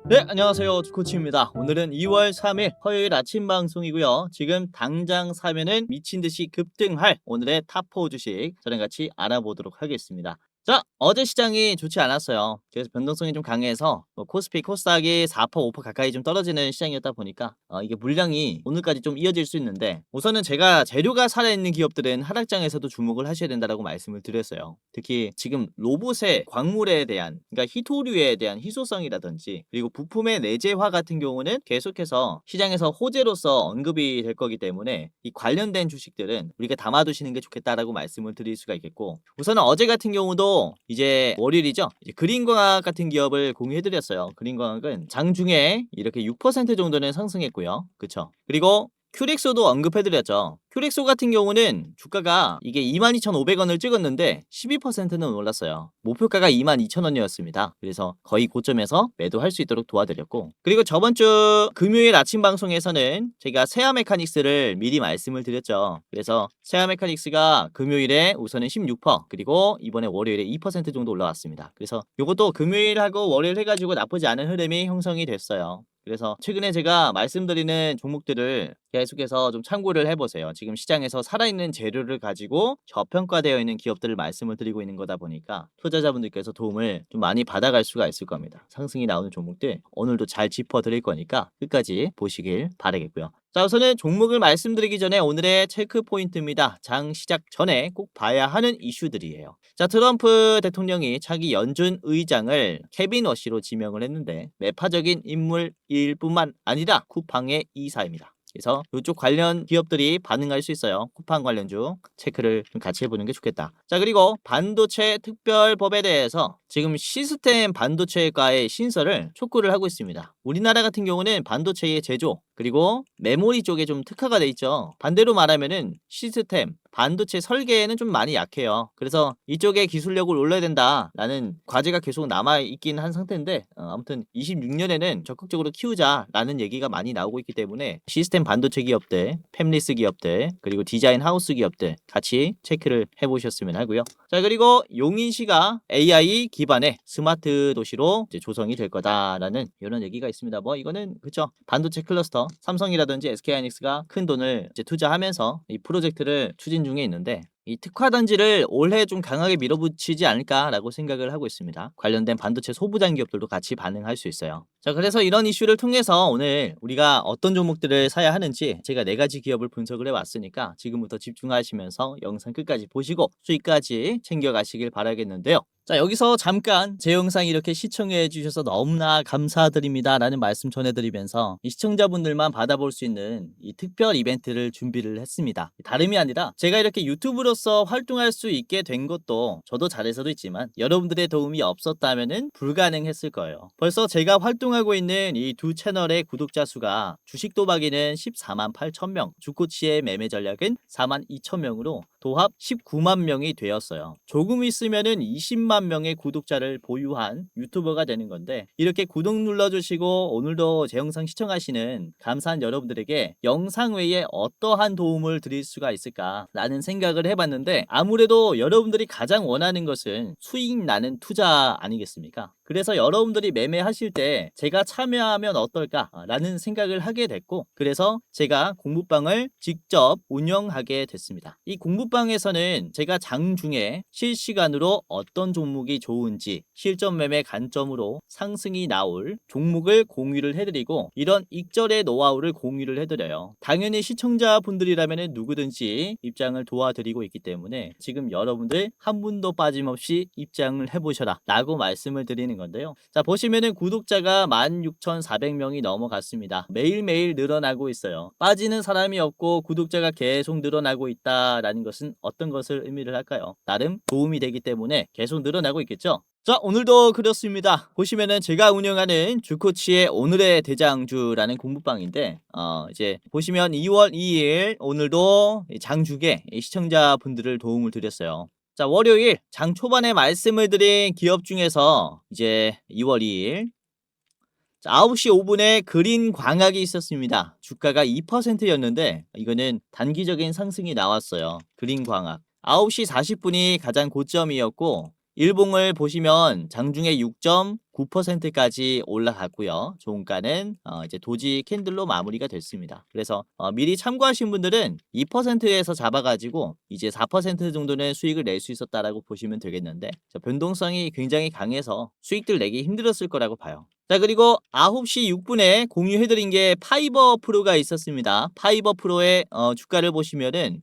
네, 안녕하세요. 주코치입니다. 오늘은 2월 3일 화요일 아침 방송이고요. 지금 당장 사면은 미친듯이 급등할 오늘의 탑4 주식 저랑 같이 알아보도록 하겠습니다. 자, 어제 시장이 좋지 않았어요. 그래서 변동성이 좀 강해서 코스피, 코스닥이 4%, 5% 가까이 좀 떨어지는 시장이었다 보니까 이게 물량이 오늘까지 좀 이어질 수 있는데, 우선은 제가 재료가 살아있는 기업들은 하락장에서도 주목을 하셔야 된다고 말씀을 드렸어요. 특히 지금 로봇의 광물에 대한, 그러니까 희토류에 대한 희소성이라든지, 그리고 부품의 내재화 같은 경우는 계속해서 시장에서 호재로서 언급이 될 거기 때문에 이 관련된 주식들은 우리가 담아두시는 게 좋겠다라고 말씀을 드릴 수가 있겠고, 우선은 어제 같은 경우도 이제 월요일이죠. 이제 그린광학 같은 기업을 공유해드렸어요. 그린광학은 장중에 이렇게 6% 정도는 상승했고요. 그쵸? 그리고 큐렉소도 언급해드렸죠. 큐렉소 같은 경우는 주가가 이게 22,500원을 찍었는데 12%는 올랐어요. 목표가가 22,000원이었습니다. 그래서 거의 고점에서 매도할 수 있도록 도와드렸고, 그리고 저번 주 금요일 아침 방송에서는 제가 세아 메카닉스를 미리 말씀을 드렸죠. 그래서 세아 메카닉스가 금요일에 우선은 16%, 그리고 이번에 월요일에 2% 정도 올라왔습니다. 그래서 이것도 금요일하고 월요일 해가지고 나쁘지 않은 흐름이 형성이 됐어요. 그래서 최근에 제가 말씀드리는 종목들을 계속해서 좀 참고를 해보세요. 지금 시장에서 살아있는 재료를 가지고 저평가되어 있는 기업들을 말씀을 드리고 있는 거다 보니까 투자자분들께서 도움을 좀 많이 받아갈 수가 있을 겁니다. 상승이 나오는 종목들 오늘도 잘 짚어드릴 거니까 끝까지 보시길 바라겠고요. 자, 우선은 종목을 말씀드리기 전에 오늘의 체크 포인트입니다. 장 시작 전에 꼭 봐야 하는 이슈들이에요. 자, 트럼프 대통령이 차기 연준 의장을 케빈 워시로 지명을 했는데 매파적인 인물일 뿐만 아니라 쿠팡의 이사입니다. 그래서 이쪽 관련 기업들이 반응할 수 있어요. 쿠팡 관련주 체크를 좀 같이 해보는 게 좋겠다. 자, 그리고 반도체 특별법에 대해서 지금 시스템 반도체과의 신설을 촉구를 하고 있습니다. 우리나라 같은 경우는 반도체의 제조 그리고 메모리 쪽에 좀 특화가 돼 있죠. 반대로 말하면은 시스템 반도체 설계에는 좀 많이 약해요. 그래서 이쪽에 기술력을 올려야 된다라는 과제가 계속 남아있긴 한 상태인데, 아무튼 26년에는 적극적으로 키우자라는 얘기가 많이 나오고 있기 때문에 시스템 반도체 기업들, 팹리스 기업들, 그리고 디자인 하우스 기업들 같이 체크를 해보셨으면 하고요. 자, 그리고 용인시가 AI 기반의 스마트 도시로 이제 조성이 될 거다라는 이런 얘기가 있습니다. 뭐 이거는 그쵸, 반도체 클러스터 삼성이라든지 SK하이닉스가 큰 돈을 이제 투자하면서 이 프로젝트를 추진 중에 있는데, 이 특화 단지를 올해 좀 강하게 밀어붙이지 않을까라고 생각을 하고 있습니다. 관련된 반도체 소부장 기업들도 같이 반응할 수 있어요. 자, 그래서 이런 이슈를 통해서 오늘 우리가 어떤 종목들을 사야 하는지 제가 4가지 기업을 분석을 해왔으니까 지금부터 집중하시면서 영상 끝까지 보시고 수익까지 챙겨가시길 바라겠는데요. 자, 여기서 잠깐 제 영상 이렇게 시청해 주셔서 너무나 감사드립니다 라는 말씀 전해드리면서 이 시청자분들만 받아볼 수 있는 이 특별 이벤트를 준비를 했습니다. 다름이 아니라 제가 이렇게 유튜브로서 활동할 수 있게 된 것도 저도 잘해서도 있지만 여러분들의 도움이 없었다면 불가능했을 거예요. 벌써 제가 활동하고 있는 이 두 채널의 구독자 수가 주식 도박이는 14만 8천 명, 주코치의 매매 전략은 4만 2천 명으로 도합 19만 명이 되었어요. 조금 있으면은 20만 명의 구독자를 보유한 유튜버가 되는 건데, 이렇게 구독 눌러주시고 오늘도 제 영상 시청하시는 감사한 여러분들에게 영상 외에 어떠한 도움을 드릴 수가 있을까라는 생각을 해봤는데, 아무래도 여러분들이 가장 원하는 것은 수익 나는 투자 아니겠습니까? 그래서 여러분들이 매매하실 때 제가 참여하면 어떨까라는 생각을 하게 됐고, 그래서 제가 공부방을 직접 운영하게 됐습니다. 이 공부방에서는 제가 장중에 실시간으로 어떤 종목이 좋은지 실전 매매 관점으로 상승이 나올 종목을 공유를 해드리고, 이런 익절의 노하우를 공유를 해드려요. 당연히 시청자분들이라면 누구든지 입장을 도와드리고 있기 때문에 지금 여러분들 한 분도 빠짐없이 입장을 해보셔라 라고 말씀을 드리는 건데요. 자, 보시면은 구독자가 16,400명이 넘어갔습니다. 매일매일 늘어나고 있어요. 빠지는 사람이 없고 구독자가 계속 늘어나고 있다라는 것은 어떤 것을 의미를 할까요? 나름 도움이 되기 때문에 계속 늘어나고 있겠죠? 자, 오늘도 그렇습니다. 보시면은 제가 운영하는 주코치의 오늘의 대장주라는 공부방인데, 이제 보시면 2월 2일 오늘도 장중에 시청자분들을 도움을 드렸어요. 자, 월요일 장 초반에 말씀을 드린 기업 중에서 이제 2월 2일 9시 5분에 그린 광학이 있었습니다. 주가가 2%였는데 이거는 단기적인 상승이 나왔어요. 그린 광학 9시 40분이 가장 고점이었고, 일봉을 보시면 장중에 9%까지 올라갔고요. 종가는 이제 도지 캔들로 마무리가 됐습니다. 그래서 미리 참고하신 분들은 2%에서 잡아가지고 이제 4% 정도는 수익을 낼 수 있었다라고 보시면 되겠는데 변동성이 굉장히 강해서 수익들 내기 힘들었을 거라고 봐요. 자, 그리고 9시 6분에 공유해드린 게 파이버 프로가 있었습니다. 파이버 프로의 주가를 보시면은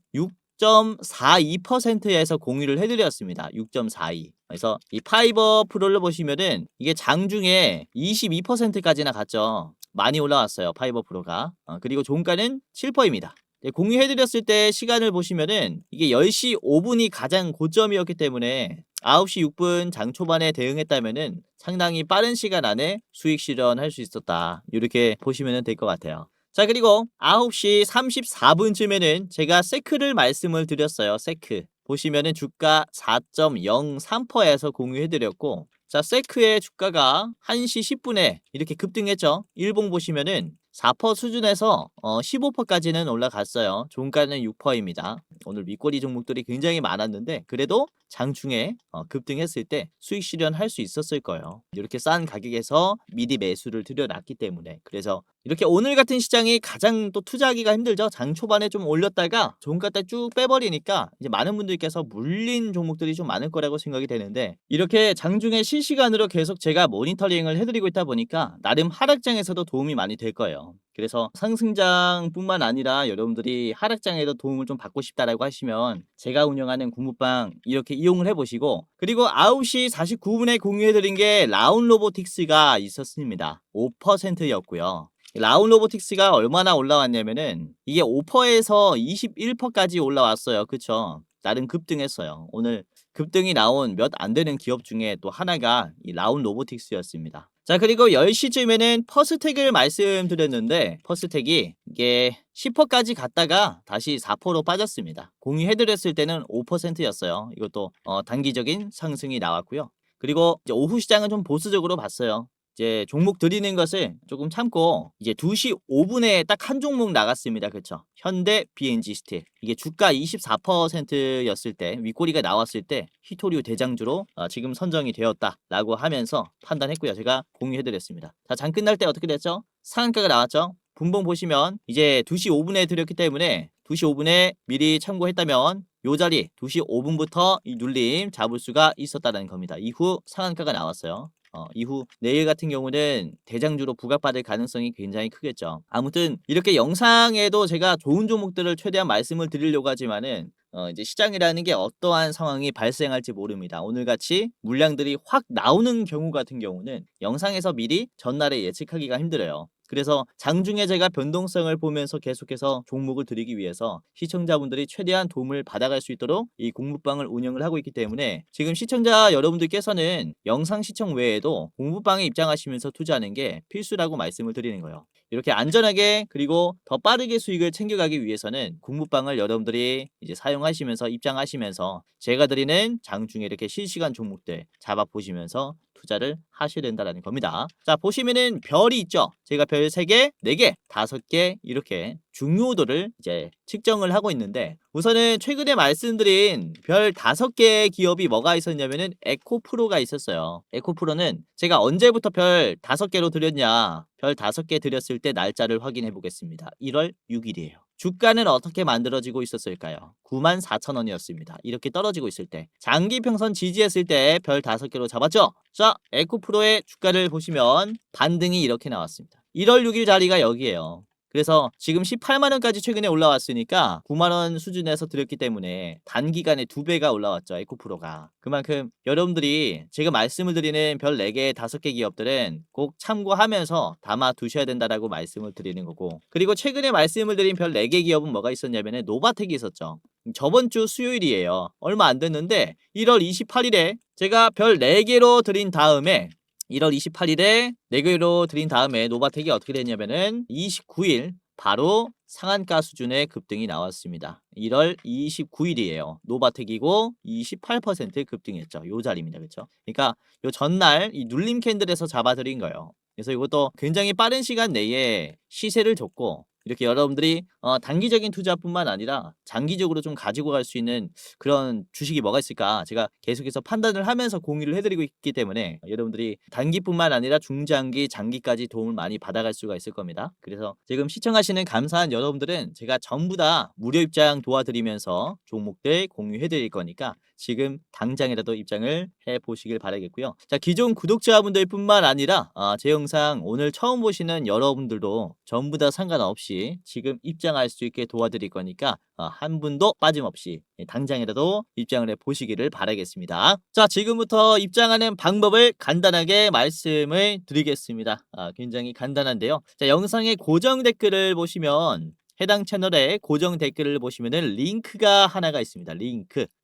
6.42%에서 공유를 해드렸습니다. 6.42. 그래서 이 파이버 프로를 보시면은 이게 장중에 22%까지나 갔죠. 많이 올라왔어요. 파이버 프로가. 그리고 종가는 7%입니다. 공유해드렸을 때 시간을 보시면은 이게 10시 5분이 가장 고점이었기 때문에 9시 6분 장 초반에 대응했다면은 상당히 빠른 시간 안에 수익 실현할 수 있었다. 이렇게 보시면 될 것 같아요. 자, 그리고 9시 34분쯤에는 제가 세크를 말씀을 드렸어요. 세크. 보시면은 주가 4.03%에서 공유해드렸고, 자, 세크의 주가가 1시 10분에 이렇게 급등했죠. 일봉 보시면은 4% 수준에서 15%까지는 올라갔어요. 종가는 6%입니다. 오늘 윗꼬리 종목들이 굉장히 많았는데 그래도 장중에 급등했을 때 수익 실현할 수 있었을 거예요. 이렇게 싼 가격에서 미리 매수를 들여놨기 때문에. 그래서 이렇게 오늘 같은 시장이 가장 또 투자하기가 힘들죠. 장 초반에 좀 올렸다가 종가 때 쭉 빼버리니까 이제 많은 분들께서 물린 종목들이 좀 많을 거라고 생각이 되는데, 이렇게 장중에 실시간으로 계속 제가 모니터링을 해드리고 있다 보니까 나름 하락장에서도 도움이 많이 될 거예요. 그래서 상승장뿐만 아니라 여러분들이 하락장에도 도움을 좀 받고 싶다라고 하시면 제가 운영하는 공부방 이렇게 이용을 해보시고, 그리고 9시 49분에 공유해드린 게 라운 로보틱스가 있었습니다. 5%였고요. 라운 로보틱스가 얼마나 올라왔냐면은 이게 5%에서 21%까지 올라왔어요. 그쵸? 나름 급등했어요. 오늘 급등이 나온 몇 안 되는 기업 중에 또 하나가 이 라운 로보틱스였습니다. 자, 그리고 10시쯤에는 퍼스텍을 말씀드렸는데 퍼스텍이 이게 10%까지 갔다가 다시 4%로 빠졌습니다. 공유해드렸을 때는 5%였어요. 이것도 단기적인 상승이 나왔고요. 그리고 이제 오후 시장은 좀 보수적으로 봤어요. 이제 종목 드리는 것을 조금 참고 이제 2시 5분에 딱 한 종목 나갔습니다. 그쵸? 현대 BNG 스틸. 이게 주가 24%였을 때 윗꼬리가 나왔을 때 히토류 대장주로 지금 선정이 되었다라고 하면서 판단했고요. 제가 공유해드렸습니다. 자, 장 끝날 때 어떻게 됐죠? 상한가가 나왔죠? 분봉 보시면 이제 2시 5분에 드렸기 때문에 2시 5분에 미리 참고했다면 요 자리 2시 5분부터 이 눌림 잡을 수가 있었다는 겁니다. 이후 상한가가 나왔어요. 이후 내일 같은 경우는 대장주로 부각받을 가능성이 굉장히 크겠죠. 아무튼 이렇게 영상에도 제가 좋은 종목들을 최대한 말씀을 드리려고 하지만은 이제 시장이라는 게 어떠한 상황이 발생할지 모릅니다. 오늘같이 물량들이 확 나오는 경우 같은 경우는 영상에서 미리 전날에 예측하기가 힘들어요. 그래서 장중에 제가 변동성을 보면서 계속해서 종목을 드리기 위해서 시청자분들이 최대한 도움을 받아갈 수 있도록 이 공부방을 운영을 하고 있기 때문에 지금 시청자 여러분들께서는 영상 시청 외에도 공부방에 입장하시면서 투자하는 게 필수라고 말씀을 드리는 거예요. 이렇게 안전하게 그리고 더 빠르게 수익을 챙겨가기 위해서는 공부방을 여러분들이 이제 사용하시면서 입장하시면서 제가 드리는 장중에 이렇게 실시간 종목들 잡아보시면서 투자를 하셔야 된다는 겁니다. 자, 보시면은 별이 있죠. 제가 별 3개, 4개, 5개 이렇게 중요도를 이제 측정을 하고 있는데, 우선은 최근에 말씀드린 별 5개의 기업이 뭐가 있었냐면은 에코프로가 있었어요. 에코프로는 제가 언제부터 별 5개로 드렸냐, 별 5개 드렸을 때 날짜를 확인해 보겠습니다. 1월 6일이에요. 주가는 어떻게 만들어지고 있었을까요? 94,000원이었습니다. 이렇게 떨어지고 있을 때 장기 평선 지지했을 때 별 5개로 잡았죠? 자, 에코프로의 주가를 보시면 반등이 이렇게 나왔습니다. 1월 6일 자리가 여기에요. 그래서 지금 18만원까지 최근에 올라왔으니까 9만원 수준에서 드렸기 때문에 단기간에 2배가 올라왔죠. 에코프로가. 그만큼 여러분들이 제가 말씀을 드리는 별 4개, 5개 기업들은 꼭 참고하면서 담아 두셔야 된다라고 말씀을 드리는 거고, 그리고 최근에 말씀을 드린 별 4개 기업은 뭐가 있었냐면 노바텍이 있었죠. 저번 주 수요일이에요. 얼마 안 됐는데 1월 28일에 제가 별 4개로 드린 다음에 1월 28일에 4개로 드린 다음에 노바텍이 어떻게 됐냐면은 29일 바로 상한가 수준의 급등이 나왔습니다. 1월 29일이에요. 노바텍이고 28% 급등했죠. 요 자리입니다. 그렇죠? 그러니까 요 전날 이 눌림 캔들에서 잡아드린 거예요. 그래서 이것도 굉장히 빠른 시간 내에 시세를 줬고 이렇게 여러분들이 단기적인 투자뿐만 아니라 장기적으로 좀 가지고 갈 수 있는 그런 주식이 뭐가 있을까 제가 계속해서 판단을 하면서 공유를 해 드리고 있기 때문에 여러분들이 단기뿐만 아니라 중장기, 장기까지 도움을 많이 받아갈 수가 있을 겁니다. 그래서 지금 시청하시는 감사한 여러분들은 제가 전부 다 무료 입장 도와드리면서 종목들 공유해 드릴 거니까 지금 당장이라도 입장을 해 보시길 바라겠고요. 자, 기존 구독자분들뿐만 아니라 제 영상 오늘 처음 보시는 여러분들도 전부 다 상관없이 지금 입장할 수 있게 도와드릴 거니까 한 분도 빠짐없이 당장이라도 입장을 해 보시기를 바라겠습니다. 자, 지금부터 입장하는 방법을 간단하게 말씀을 드리겠습니다. 굉장히 간단한데요. 자, 영상의 고정 댓글을 보시면 해당 채널에 고정 댓글을 보시면은 링크가 하나가 있습니다.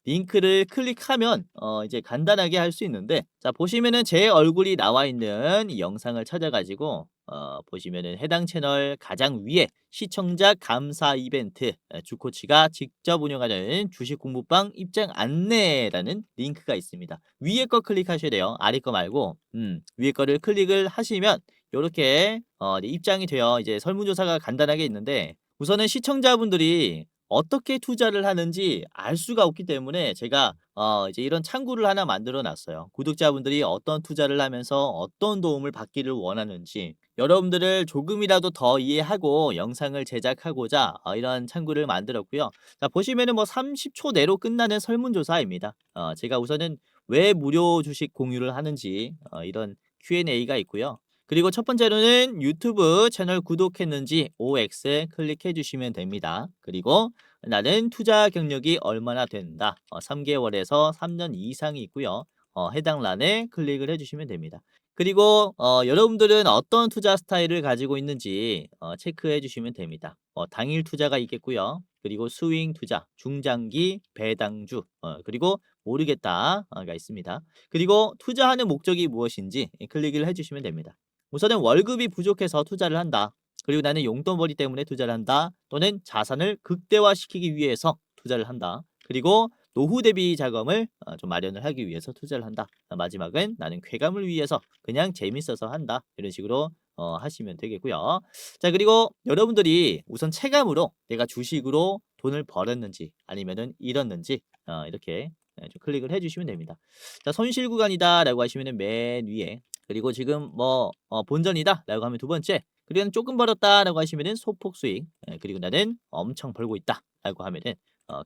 링크를 클릭하면 이제 간단하게 할 수 있는데, 자, 보시면은 제 얼굴이 나와 있는 이 영상을 찾아가지고 보시면은 해당 채널 가장 위에 시청자 감사 이벤트 주코치가 직접 운영하는 주식 공부방 입장 안내라는 링크가 있습니다. 위에 거 클릭하셔야 돼요. 아래 거 말고 위에 거를 클릭을 하시면 요렇게 입장이 돼요. 이제 설문조사가 간단하게 있는데, 우선은 시청자분들이 어떻게 투자를 하는지 알 수가 없기 때문에 제가 이제 이런 창구를 하나 만들어 놨어요. 구독자분들이 어떤 투자를 하면서 어떤 도움을 받기를 원하는지 여러분들을 조금이라도 더 이해하고 영상을 제작하고자 이런 창구를 만들었고요. 자, 보시면은 뭐 30초 내로 끝나는 설문조사입니다. 제가 우선은 왜 무료 주식 공유를 하는지 이런 Q&A가 있고요. 그리고 첫 번째로는 유튜브 채널 구독했는지 OX 클릭해 주시면 됩니다. 그리고 나는 투자 경력이 얼마나 된다. 3개월에서 3년 이상이 있고요. 해당 란에 클릭을 해주시면 됩니다. 그리고 여러분들은 어떤 투자 스타일을 가지고 있는지 체크해 주시면 됩니다. 당일 투자가 있겠고요. 그리고 스윙 투자, 중장기, 배당주, 그리고 모르겠다가 있습니다. 그리고 투자하는 목적이 무엇인지 클릭을 해주시면 됩니다. 우선은 월급이 부족해서 투자를 한다. 그리고 나는 용돈벌이 때문에 투자를 한다. 또는 자산을 극대화시키기 위해서 투자를 한다. 그리고 노후 대비 자금을 좀 마련을 하기 위해서 투자를 한다. 마지막은 나는 쾌감을 위해서 그냥 재밌어서 한다. 이런 식으로 하시면 되겠고요. 자, 그리고 여러분들이 우선 체감으로 내가 주식으로 돈을 벌었는지 아니면은 잃었는지 이렇게 좀 클릭을 해주시면 됩니다. 자, 손실 구간이다 라고 하시면은 맨 위에, 그리고 지금 뭐 본전이다 라고 하면 두 번째, 그리고 조금 벌었다 라고 하시면은 소폭 수익, 그리고 나는 엄청 벌고 있다 라고 하면은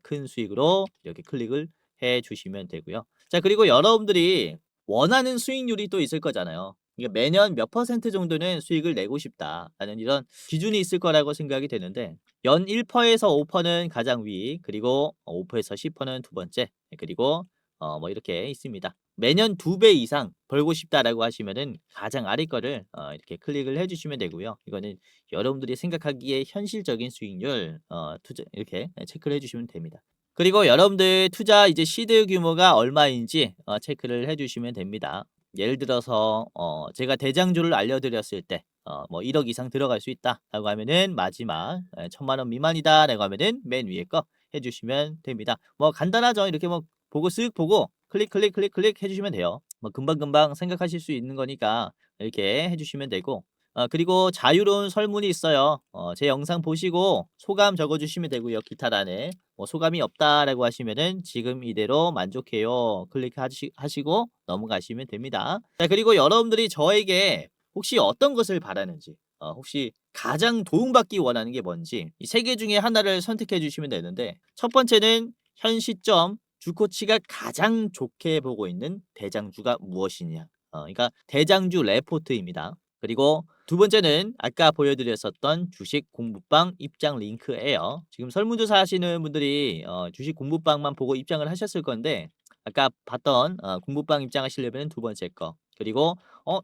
큰 수익으로 이렇게 클릭을 해 주시면 되고요. 자, 그리고 여러분들이 원하는 수익률이 또 있을 거잖아요. 이게 매년 몇 퍼센트 정도는 수익을 내고 싶다라는 이런 기준이 있을 거라고 생각이 되는데, 연 1%에서 5%는 가장 위, 그리고 5%에서 10%는 두 번째, 그리고 뭐 이렇게 있습니다. 매년 2배 이상 벌고 싶다라고 하시면은 가장 아래 거를 이렇게 클릭을 해 주시면 되고요. 이거는 여러분들이 생각하기에 현실적인 수익률 투자 이렇게 체크를 해 주시면 됩니다. 그리고 여러분들 투자 이제 시드 규모가 얼마인지 체크를 해 주시면 됩니다. 예를 들어서 제가 대장주를 알려드렸을 때 뭐 1억 이상 들어갈 수 있다라고 하면은 마지막 1,000만 원 미만이다라고 하면은 맨 위에 거 해주시면 됩니다. 뭐 간단하죠. 이렇게 뭐 보고 쓱 보고 클릭 해주시면 돼요. 뭐 금방금방 생각하실 수 있는 거니까 이렇게 해주시면 되고, 그리고 자유로운 설문이 있어요. 제 영상 보시고 소감 적어주시면 되고요. 기타란에 뭐 소감이 없다라고 하시면은 지금 이대로 만족해요. 클릭하시고 넘어가시면 됩니다. 자, 그리고 여러분들이 저에게 혹시 어떤 것을 바라는지, 혹시 가장 도움받기 원하는 게 뭔지 이 세 개 중에 하나를 선택해 주시면 되는데, 첫 번째는 현 시점 주코치가 가장 좋게 보고 있는 대장주가 무엇이냐. 그러니까 대장주 레포트입니다. 그리고 두 번째는 아까 보여드렸었던 주식 공부방 입장 링크예요. 지금 설문조사 하시는 분들이 주식 공부방만 보고 입장을 하셨을 건데, 아까 봤던 공부방 입장하시려면 두 번째 거, 그리고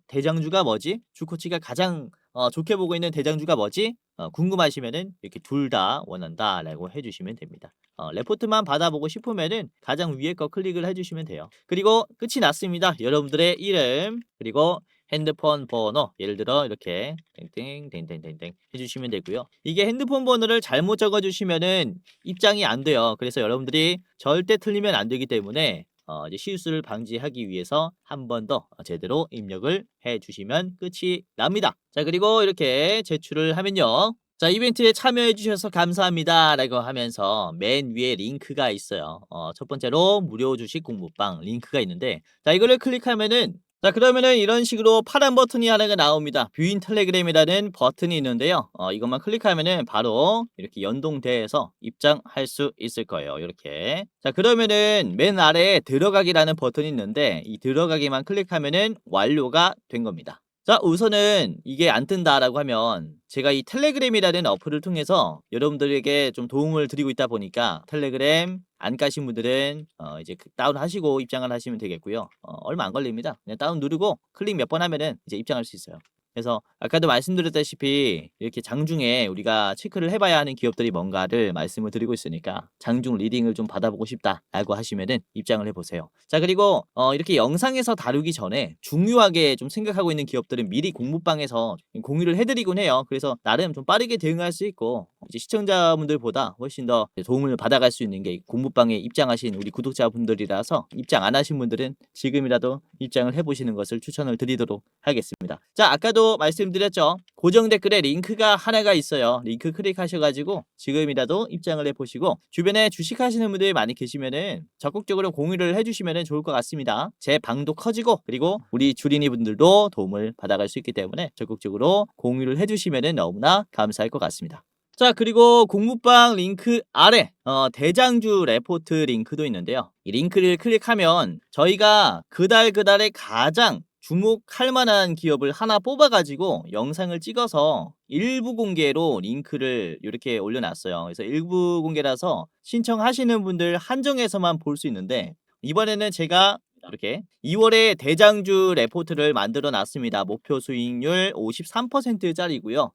대장주가 뭐지? 주코치가 가장 좋게 보고 있는 대장주가 뭐지? 궁금하시면은 이렇게 둘 다 원한다라고 해주시면 됩니다. 레포트만 받아보고 싶으면은 가장 위에 거 클릭을 해주시면 돼요. 그리고 끝이 났습니다. 여러분들의 이름 그리고 핸드폰 번호, 예를 들어 이렇게 땡땡땡땡땡땡 해주시면 되고요. 이게 핸드폰 번호를 잘못 적어주시면은 입장이 안 돼요. 그래서 여러분들이 절대 틀리면 안 되기 때문에 이제 실수를 방지하기 위해서 한 번 더 제대로 입력을 해 주시면 끝이 납니다. 자, 그리고 이렇게 제출을 하면요. 자, 이벤트에 참여해 주셔서 감사합니다 라고 하면서 맨 위에 링크가 있어요. 첫 번째로 무료 주식 공부방 링크가 있는데, 자, 이거를 클릭하면은, 자, 그러면은 이런 식으로 파란 버튼이 하나가 나옵니다. 뷰인 텔레그램이라는 버튼이 있는데요. 이것만 클릭하면은 바로 이렇게 연동돼서 입장할 수 있을 거예요. 이렇게. 자, 그러면은 맨 아래에 들어가기라는 버튼이 있는데, 이 들어가기만 클릭하면은 완료가 된 겁니다. 자, 우선은 이게 안 뜬다라고 하면 제가 이 텔레그램이라는 어플을 통해서 여러분들에게 좀 도움을 드리고 있다 보니까, 텔레그램 안 까신 분들은 이제 다운하시고 입장을 하시면 되겠고요. 얼마 안 걸립니다. 그냥 다운 누르고 클릭 몇 번 하면은 이제 입장할 수 있어요. 그래서 아까도 말씀드렸다시피 이렇게 장중에 우리가 체크를 해봐야 하는 기업들이 뭔가를 말씀을 드리고 있으니까, 장중 리딩을 좀 받아보고 싶다라고 하시면은 입장을 해보세요. 자, 그리고 이렇게 영상에서 다루기 전에 중요하게 좀 생각하고 있는 기업들은 미리 공부방에서 공유를 해드리곤 해요. 그래서 나름 좀 빠르게 대응할 수 있고, 이제 시청자분들보다 훨씬 더 도움을 받아갈 수 있는 게 공부방에 입장하신 우리 구독자분들이라서, 입장 안 하신 분들은 지금이라도 입장을 해보시는 것을 추천을 드리도록 하겠습니다. 자, 아까도 말씀드렸죠. 고정 댓글에 링크가 하나가 있어요. 링크 클릭하셔가지고 지금이라도 입장을 해보시고, 주변에 주식하시는 분들이 많이 계시면은 적극적으로 공유를 해주시면 좋을 것 같습니다. 제 방도 커지고, 그리고 우리 주린이 분들도 도움을 받아갈 수 있기 때문에 적극적으로 공유를 해주시면 너무나 감사할 것 같습니다. 자, 그리고 공부방 링크 아래 대장주 레포트 링크도 있는데요. 이 링크를 클릭하면 저희가 그달에 가장 주목할 만한 기업을 하나 뽑아가지고 영상을 찍어서 일부 공개로 링크를 이렇게 올려놨어요. 그래서 일부 공개라서 신청하시는 분들 한정해서만 볼 수 있는데, 이번에는 제가 이렇게 2월에 대장주 레포트를 만들어 놨습니다. 목표 수익률 53%짜리고요.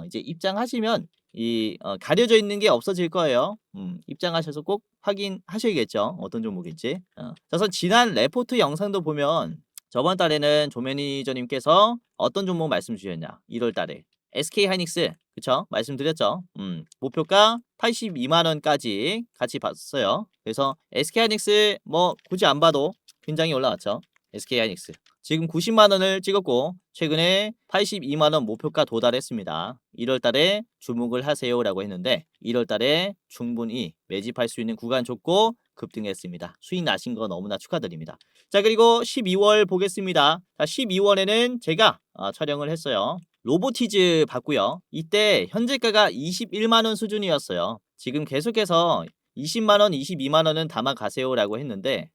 이제 입장하시면 이 가려져 있는 게 없어질 거예요. 입장하셔서 꼭 확인하셔야겠죠, 어떤 종목인지. 그래서 지난 레포트 영상도 보면, 저번 달에는 조 매니저님께서 어떤 종목 말씀 주셨냐, 1월 달에 SK 하이닉스, 그쵸? 말씀드렸죠. 목표가 82만 원까지 같이 봤어요. 그래서 SK 하이닉스 뭐 굳이 안 봐도 굉장히 올라왔죠. SK 하이닉스 지금 90만 원을 찍었고, 최근에 82만 원 목표가 도달했습니다. 1월 달에 주목을 하세요라고 했는데, 1월 달에 충분히 매집할 수 있는 구간 줬고 급등했습니다. 수익 나신 거 너무나 축하드립니다. 자, 그리고 12월 보겠습니다. 자, 12월에는 제가 촬영을 했어요. 로보티즈 봤고요. 이때 현재가가 21만 원 수준이었어요. 지금 계속해서 20만 원, 22만 원은 담아가세요라고 했는데,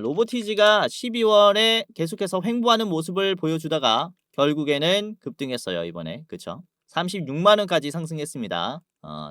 로보티즈가 12월에 계속해서 횡보하는 모습을 보여주다가 결국에는 급등했어요, 이번에. 그쵸? 36만 원까지 상승했습니다.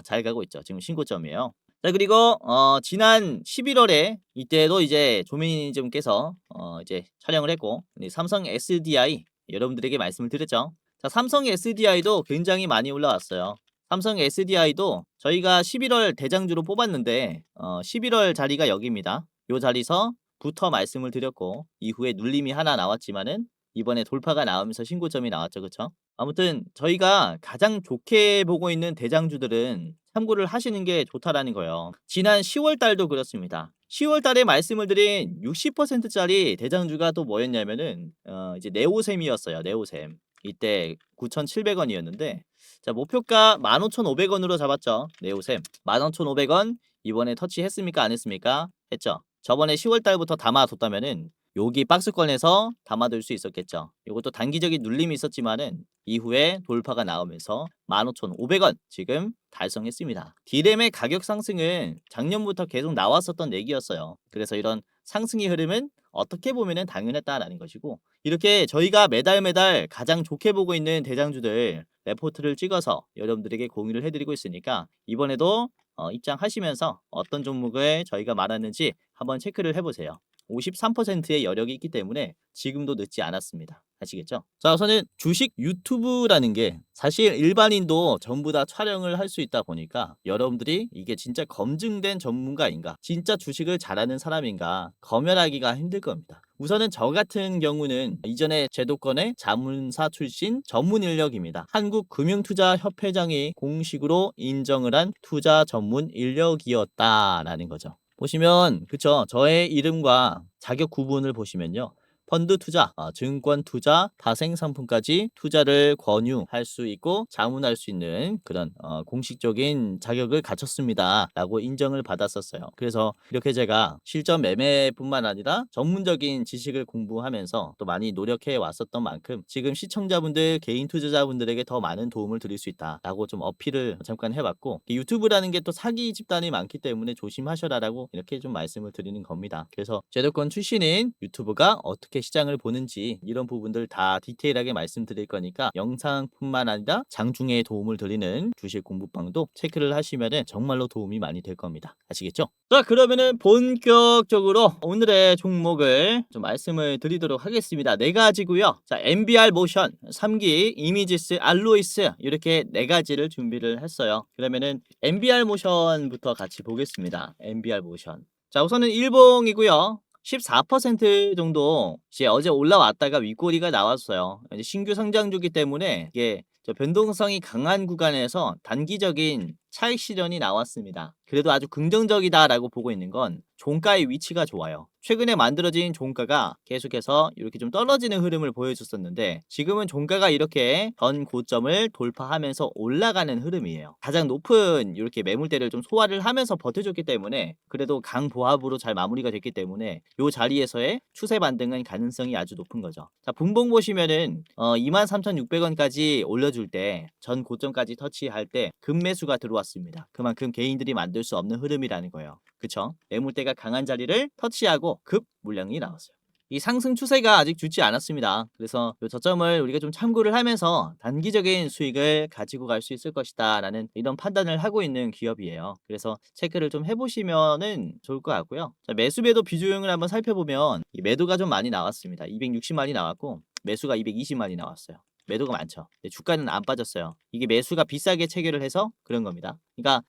잘 가고 있죠. 지금 신고점이에요. 자, 그리고 지난 11월에 이때도 이제 조매니저님께서 이제 촬영을 했고, 삼성 SDI 여러분들에게 말씀을 드렸죠. 자, 삼성 SDI도 굉장히 많이 올라왔어요. 삼성 SDI도 저희가 11월 대장주로 뽑았는데 11월 자리가 여기입니다. 요 자리서부터 말씀을 드렸고, 이후에 눌림이 하나 나왔지만은 이번에 돌파가 나오면서 신고점이 나왔죠. 그쵸? 아무튼 저희가 가장 좋게 보고 있는 대장주들은 참고를 하시는 게 좋다라는 거예요. 지난 10월 달도 그렇습니다. 10월 달에 말씀을 드린 60%짜리 대장주가 또 뭐였냐면은 이제 네오셈이었어요. 네오셈. 이때 9,700원이었는데, 자, 목표가 15,500원으로 잡았죠. 네오셈 15,500원. 이번에 터치했습니까, 안 했습니까? 했죠. 저번에 10월 달부터 담아뒀다면은 여기 박스권에서 담아둘 수 있었겠죠. 이것도 단기적인 눌림이 있었지만은 이후에 돌파가 나오면서 15,500원 지금 달성했습니다. D램의 가격 상승은 작년부터 계속 나왔었던 얘기였어요. 그래서 이런 상승의 흐름은 어떻게 보면은 당연했다라는 것이고, 이렇게 저희가 매달 가장 좋게 보고 있는 대장주들 레포트를 찍어서 여러분들에게 공유를 해드리고 있으니까, 이번에도 입장하시면서 어떤 종목을 저희가 말하는지 한번 체크를 해보세요. 53%의 여력이 있기 때문에 지금도 늦지 않았습니다. 아시겠죠? 자, 우선은 주식 유튜브라는 게 사실 일반인도 전부 다 촬영을 할 수 있다 보니까, 여러분들이 이게 진짜 검증된 전문가인가, 진짜 주식을 잘하는 사람인가 검열하기가 힘들 겁니다. 우선은 저 같은 경우는 이전에 제도권의 자문사 출신 전문 인력입니다. 한국금융투자협회장이 공식으로 인정을 한 투자 전문 인력이었다라는 거죠. 보시면, 그쵸, 저의 이름과 자격 구분을 보시면요, 펀드 투자, 증권 투자, 파생 상품까지 투자를 권유할 수 있고 자문할 수 있는 그런 공식적인 자격을 갖췄습니다라고 인정을 받았었어요. 그래서 이렇게 제가 실전 매매뿐만 아니라 전문적인 지식을 공부하면서 또 많이 노력해 왔었던 만큼 지금 시청자분들, 개인 투자자분들에게 더 많은 도움을 드릴 수 있다라고 좀 어필을 잠깐 해봤고, 유튜브라는 게 또 사기 집단이 많기 때문에 조심하셔라라고 이렇게 좀 말씀을 드리는 겁니다. 그래서 제도권 출신인 유튜브가 어떻게 시장을 보는지 이런 부분들 다 디테일하게 말씀드릴 거니까 영상뿐만 아니라 장중에 도움을 드리는 주식 공부방도 체크를 하시면은 정말로 도움이 많이 될 겁니다. 아시겠죠? 자, 그러면은 본격적으로 오늘의 종목을 좀 말씀을 드리도록 하겠습니다. 네 가지고요. 자, MBR 모션, 3기, 이미지스, 알로이스 이렇게 네 가지를 준비를 했어요. 그러면은 MBR 모션부터 같이 보겠습니다. MBR 모션. 자, 우선은 일봉이고요. 14% 정도 이제 어제 올라왔다가 윗꼬리가 나왔어요. 이제 신규 상장주기 때문에 이게 변동성이 강한 구간에서 단기적인 차익 실현이 나왔습니다. 그래도 아주 긍정적이다라고 보고 있는 건 종가의 위치가 좋아요. 최근에 만들어진 종가가 계속해서 이렇게 좀 떨어지는 흐름을 보여줬었는데 지금은 종가가 이렇게 전 고점을 돌파하면서 올라가는 흐름이에요. 가장 높은 이렇게 매물대를 좀 소화를 하면서 버텨줬기 때문에 그래도 강보합으로 잘 마무리가 됐기 때문에 이 자리에서의 추세 반등은 가능성이 아주 높은 거죠. 자, 분봉 보시면은 23,600원까지 올려줄 때 전 고점까지 터치할 때 급매수가 들어왔습니다. 그만큼 개인들이 만들 수 없는 흐름이라는 거예요. 그쵸? 매물대가 강한 자리를 터치하고 급 물량이 나왔어요. 이 상승 추세가 아직 죽지 않았습니다. 그래서 이 저점을 우리가 좀 참고를 하면서 단기적인 수익을 가지고 갈 수 있을 것이다 라는 이런 판단을 하고 있는 기업이에요. 그래서 체크를 좀 해보시면은 좋을 것 같고요. 자, 매수 매도 비중을 한번 살펴보면 이 매도가 좀 많이 나왔습니다. 260만이 나왔고 매수가 220만이 나왔어요. 매도가 많죠. 근데 주가는 안 빠졌어요. 이게 매수가 비싸게 체결을 해서 그런 겁니다. 그러니까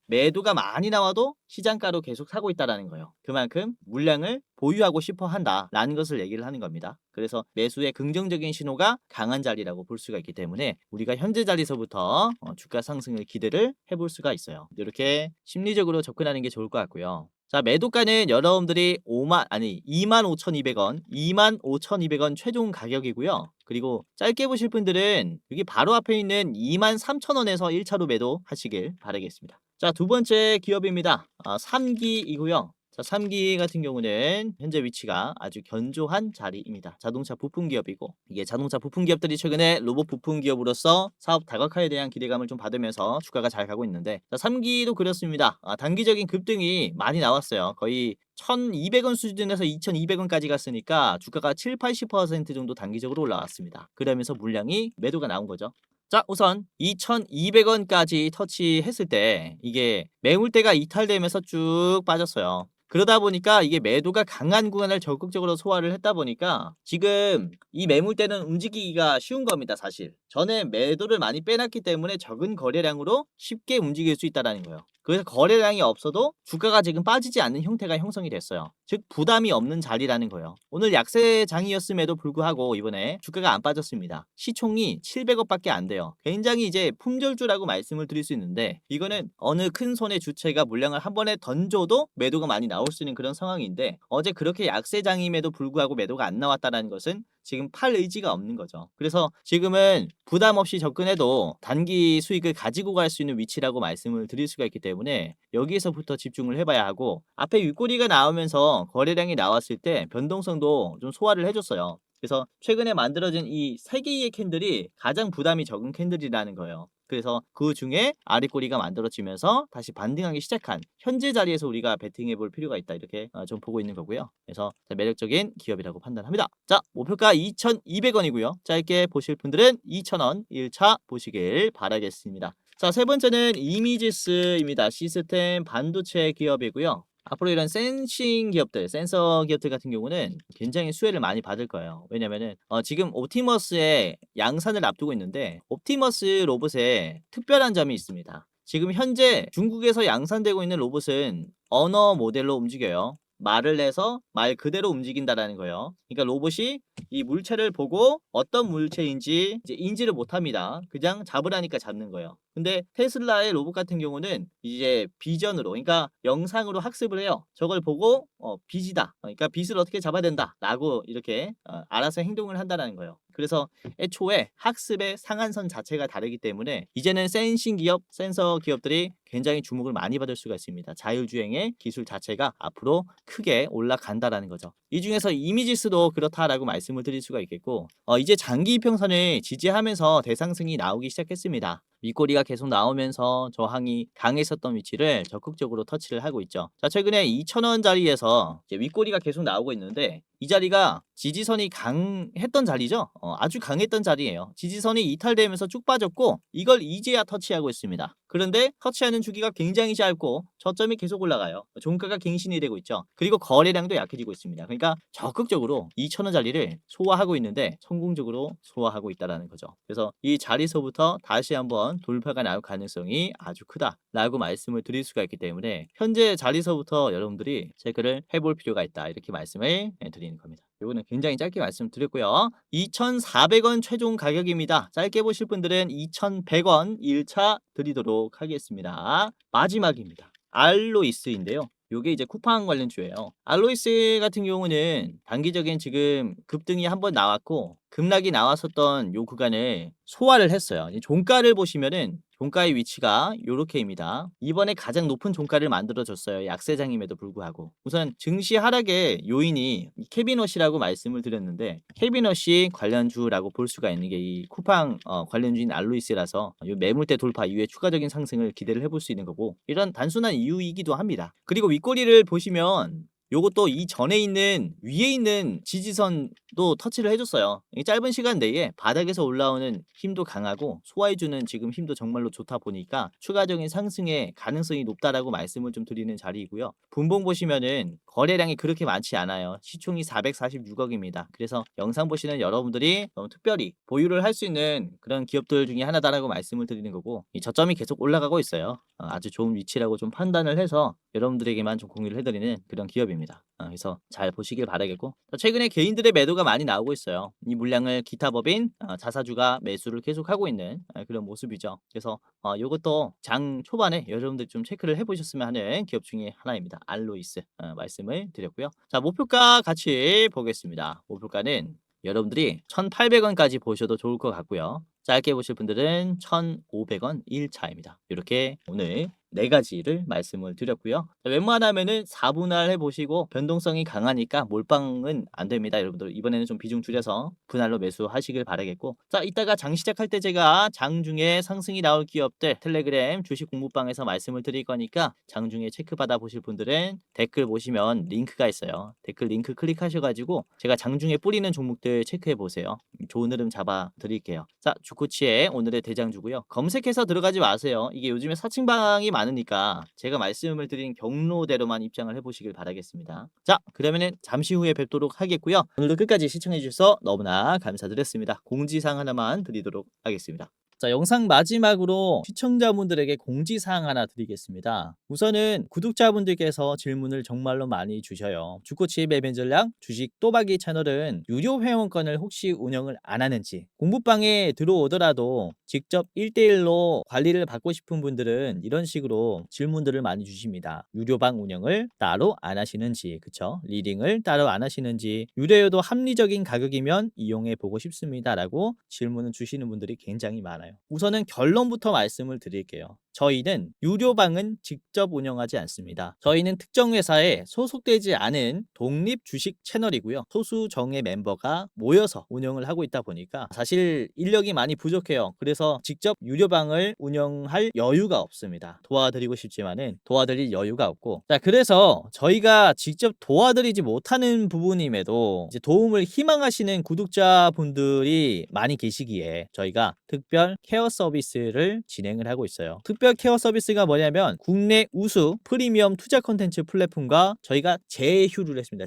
매도가 많이 나와도 시장가로 계속 사고 있다라는 거예요. 그만큼 물량을 보유하고 싶어 한다라는 것을 얘기를 하는 겁니다. 그래서 매수의 긍정적인 신호가 강한 자리라고 볼 수가 있기 때문에 우리가 현재 자리에서부터 주가 상승을 기대를 해볼 수가 있어요. 이렇게 심리적으로 접근하는 게 좋을 것 같고요. 자, 매도가는 여러분들이 25,200원, 25,200원 최종 가격이고요. 그리고 짧게 보실 분들은 여기 바로 앞에 있는 23,000원에서 1차로 매도하시길 바라겠습니다. 자, 두 번째 기업입니다. 3기이고요. 자, 3기 같은 경우는 현재 위치가 아주 견조한 자리입니다. 자동차 부품 기업이고 이게 자동차 부품 기업들이 최근에 로봇 부품 기업으로서 사업 다각화에 대한 기대감을 좀 받으면서 주가가 잘 가고 있는데, 자, 3기도 그렇습니다. 단기적인 급등이 많이 나왔어요. 거의 1,200원 수준에서 2,200원까지 갔으니까 주가가 7, 80% 정도 단기적으로 올라왔습니다. 그러면서 물량이 매도가 나온 거죠. 자, 우선 2,200원까지 터치했을 때 이게 매물대가 이탈되면서 쭉 빠졌어요. 그러다 보니까 이게 매도가 강한 구간을 적극적으로 소화를 했다 보니까 지금 이 매물대는 움직이기가 쉬운 겁니다. 사실 전에 매도를 많이 빼놨기 때문에 적은 거래량으로 쉽게 움직일 수 있다는 거예요. 그래서 거래량이 없어도 주가가 지금 빠지지 않는 형태가 형성이 됐어요. 즉 부담이 없는 자리라는 거예요. 오늘 약세장이었음에도 불구하고 이번에 주가가 안 빠졌습니다. 시총이 700억밖에 안 돼요. 굉장히 이제 품절주라고 말씀을 드릴 수 있는데 이거는 어느 큰 손의 주체가 물량을 한 번에 던져도 매도가 많이 나올 수 있는 그런 상황인데 어제 그렇게 약세장임에도 불구하고 매도가 안 나왔다는 것은 지금 팔 의지가 없는 거죠. 그래서 지금은 부담 없이 접근해도 단기 수익을 가지고 갈 수 있는 위치라고 말씀을 드릴 수가 있기 때문에 여기에서부터 집중을 해봐야 하고, 앞에 윗꼬리가 나오면서 거래량이 나왔을 때 변동성도 좀 소화를 해줬어요. 그래서 최근에 만들어진 이 3개의 캔들이 가장 부담이 적은 캔들이라는 거예요. 그래서 그 중에 아랫꼬리가 만들어지면서 다시 반등하기 시작한 현재 자리에서 우리가 베팅해 볼 필요가 있다, 이렇게 좀 보고 있는 거고요. 그래서 매력적인 기업이라고 판단합니다. 자, 목표가 2,200원이고요. 짧게 보실 분들은 2,000원 1차 보시길 바라겠습니다. 자, 세 번째는 이미지스입니다. 시스템 반도체 기업이고요. 앞으로 이런 센싱 기업들, 센서 기업들 같은 경우는 굉장히 수혜를 많이 받을 거예요. 왜냐면은 지금 옵티머스의 양산을 앞두고 있는데 옵티머스 로봇에 특별한 점이 있습니다. 지금 현재 중국에서 양산되고 있는 로봇은 언어 모델로 움직여요. 말을 내서 말 그대로 움직인다라는 거예요. 그러니까 로봇이 이 물체를 보고 어떤 물체인지 이제 인지를 못합니다. 그냥 잡으라니까 잡는 거예요. 근데 테슬라의 로봇 같은 경우는 이제 비전으로, 그러니까 영상으로 학습을 해요. 저걸 보고 빚이다. 그러니까 빚을 어떻게 잡아야 된다라고 이렇게 알아서 행동을 한다는 거예요. 그래서 애초에 학습의 상한선 자체가 다르기 때문에 이제는 센싱 기업, 센서 기업들이 굉장히 주목을 많이 받을 수가 있습니다. 자율주행의 기술 자체가 앞으로 크게 올라간다라는 거죠. 이 중에서 이미지스도 그렇다라고 말씀을 드릴 수가 있겠고, 이제 장기 이평선을 지지하면서 대상승이 나오기 시작했습니다. 윗꼬리가 계속 나오면서 저항이 강했었던 위치를 적극적으로 터치를 하고 있죠. 자, 최근에 2,000원 자리에서 이제 윗꼬리가 계속 나오고 있는데, 이 자리가 지지선이 강했던 자리죠. 아주 강했던 자리예요. 지지선이 이탈되면서 쭉 빠졌고, 이걸 이제야 터치하고 있습니다. 그런데 터치하는 주기가 굉장히 짧고 저점이 계속 올라가요. 종가가 갱신이 되고 있죠. 그리고 거래량도 약해지고 있습니다. 그러니까 적극적으로 2,000원 자리를 소화하고 있는데 성공적으로 소화하고 있다는 거죠. 그래서 이 자리서부터 다시 한번 돌파가 나올 가능성이 아주 크다라고 말씀을 드릴 수가 있기 때문에 현재 자리서부터 여러분들이 체크를 해볼 필요가 있다, 이렇게 말씀을 드리는 겁니다. 이거는 굉장히 짧게 말씀드렸고요. 2,400원 최종 가격입니다. 짧게 보실 분들은 2,100원 1차 드리도록 하겠습니다. 마지막입니다. 알로이스인데요. 요게 이제 쿠팡 관련주예요. 알로이스 같은 경우는 단기적인 지금 급등이 한번 나왔고 급락이 나왔었던 요 구간을 소화를 했어요. 이 종가를 보시면은 종가의 위치가 요렇게입니다. 이번에 가장 높은 종가를 만들어줬어요. 약세장임에도 불구하고. 우선 증시 하락의 요인이 캐비넛이라고 말씀을 드렸는데, 캐비넛이 관련주라고 볼 수가 있는 게 이 쿠팡 관련주인 알로이스라서 요 매물대 돌파 이후에 추가적인 상승을 기대를 해볼 수 있는 거고, 이런 단순한 이유이기도 합니다. 그리고 윗꼬리를 보시면 요것도 이 전에 있는 위에 있는 지지선도 터치를 해줬어요. 짧은 시간 내에 바닥에서 올라오는 힘도 강하고 소화해주는 지금 힘도 정말로 좋다 보니까 추가적인 상승의 가능성이 높다라고 말씀을 좀 드리는 자리이고요. 분봉 보시면은 거래량이 그렇게 많지 않아요. 시총이 446억입니다. 그래서 영상 보시는 여러분들이 특별히 보유를 할 수 있는 그런 기업들 중에 하나다라고 말씀을 드리는 거고, 이 저점이 계속 올라가고 있어요. 아주 좋은 위치라고 좀 판단을 해서 여러분들에게만 좀 공유를 해드리는 그런 기업입니다. 그래서 잘 보시길 바라겠고, 최근에 개인들의 매도가 많이 나오고 있어요. 이 물량을 기타 법인 자사주가 매수를 계속하고 있는 그런 모습이죠. 그래서 이것도 장 초반에 여러분들 좀 체크를 해보셨으면 하는 기업 중에 하나입니다. 알로이스 말씀을 드렸고요. 자, 목표가 같이 보겠습니다. 목표가는 여러분들이 1,800원까지 보셔도 좋을 것 같고요. 짧게 보실 분들은 1,500원 1차입니다. 이렇게 오늘 4가지를 말씀을 드렸고요. 웬만하면은 4분할 해보시고 변동성이 강하니까 몰빵은 안 됩니다. 여러분들 이번에는 좀 비중 줄여서 분할로 매수하시길 바라겠고, 자, 이따가 장 시작할 때 제가 장중에 상승이 나올 기업들 텔레그램 주식 공부방에서 말씀을 드릴 거니까 장중에 체크받아 보실 분들은 댓글 보시면 링크가 있어요. 댓글 링크 클릭하셔가지고 제가 장중에 뿌리는 종목들 체크해 보세요. 좋은 흐름 잡아 드릴게요. 자, 주코치의 오늘의 대장주고요. 검색해서 들어가지 마세요. 이게 요즘에 사칭방이 많으니까 제가 말씀을 드린 경로대로만 입장을 해보시길 바라겠습니다. 자, 그러면은 잠시 후에 뵙도록 하겠고요. 오늘도 끝까지 시청해 주셔서 너무나 감사드렸습니다. 공지사항 하나만 드리도록 하겠습니다. 자, 영상 마지막으로 시청자분들에게 공지사항 하나 드리겠습니다. 우선은 구독자분들께서 질문을 정말로 많이 주셔요. 주코치의 매매 전략 주식 또박이 채널은 유료 회원권을 혹시 운영을 안 하는지, 공부방에 들어오더라도 직접 1대1로 관리를 받고 싶은 분들은 이런 식으로 질문들을 많이 주십니다. 유료방 운영을 따로 안 하시는지, 그쵸? 리딩을 따로 안 하시는지, 유료여도 합리적인 가격이면 이용해 보고 싶습니다 라고 질문을 주시는 분들이 굉장히 많아요. 우선은 결론부터 말씀을 드릴게요. 저희는 유료방은 직접 운영하지 않습니다. 저희는 특정 회사에 소속되지 않은 독립 주식 채널이고요. 소수 정예 멤버가 모여서 운영을 하고 있다 보니까 사실 인력이 많이 부족해요. 그래서 직접 유료방을 운영할 여유가 없습니다. 도와드리고 싶지만은 도와드릴 여유가 없고, 자, 그래서 저희가 직접 도와드리지 못하는 부분임에도 이제 도움을 희망하시는 구독자분들이 많이 계시기에 저희가 특별 케어 서비스를 진행을 하고 있어요. 특별 케어 서비스가 뭐냐면 국내 우수 프리미엄 투자 콘텐츠 플랫폼과 저희가 제휴를 했습니다.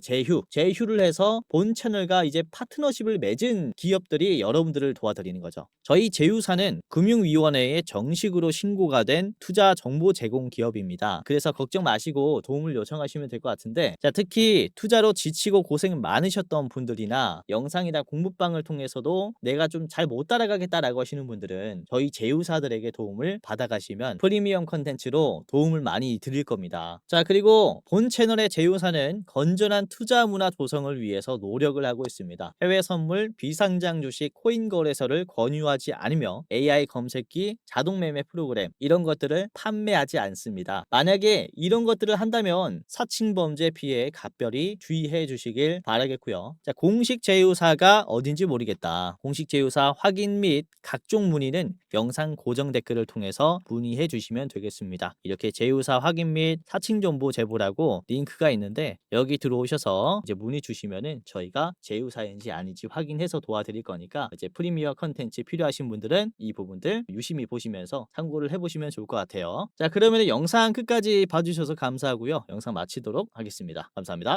제휴를 해서 본 채널과 이제 파트너십을 맺은 기업들이 여러분들을 도와드리는 거죠. 저희 제휴사는 금융위원회에 정식으로 신고가 된 투자 정보 제공 기업입니다. 그래서 걱정 마시고 도움을 요청하시면 될 것 같은데, 자, 특히 투자로 지치고 고생 많으셨던 분들이나 영상이나 공부방을 통해서도 내가 좀 잘 못 따라가겠다라고 하시는 분들은 저희 제휴사들에게 도움을 받아가시면 프리미엄 컨텐츠로 도움을 많이 드릴 겁니다. 자, 그리고 본 채널의 제휴사는 건전한 투자 문화 조성을 위해서 노력을 하고 있습니다. 해외 선물, 비상장 주식, 코인 거래소를 권유하지 않으며 AI 검색기, 자동 매매 프로그램 이런 것들을 판매하지 않습니다. 만약에 이런 것들을 한다면 사칭 범죄 피해에 각별히 주의해 주시길 바라겠고요. 자, 공식 제휴사가 어딘지 모르겠다. 공식 제휴사 확인 및 각종 문의는 영상 고정 댓글을 통해서 문의해 주시면 되겠습니다. 이렇게 제휴사 확인 및 사칭 정보 제보라고 링크가 있는데 여기 들어오셔서 이제 문의 주시면은 저희가 제휴사인지 아닌지 확인해서 도와드릴 거니까 이제 프리미어 컨텐츠 필요하신 분들은 이 부분들 유심히 보시면서 참고를 해보시면 좋을 것 같아요. 자, 그러면 영상 끝까지 봐주셔서 감사하고요. 영상 마치도록 하겠습니다. 감사합니다.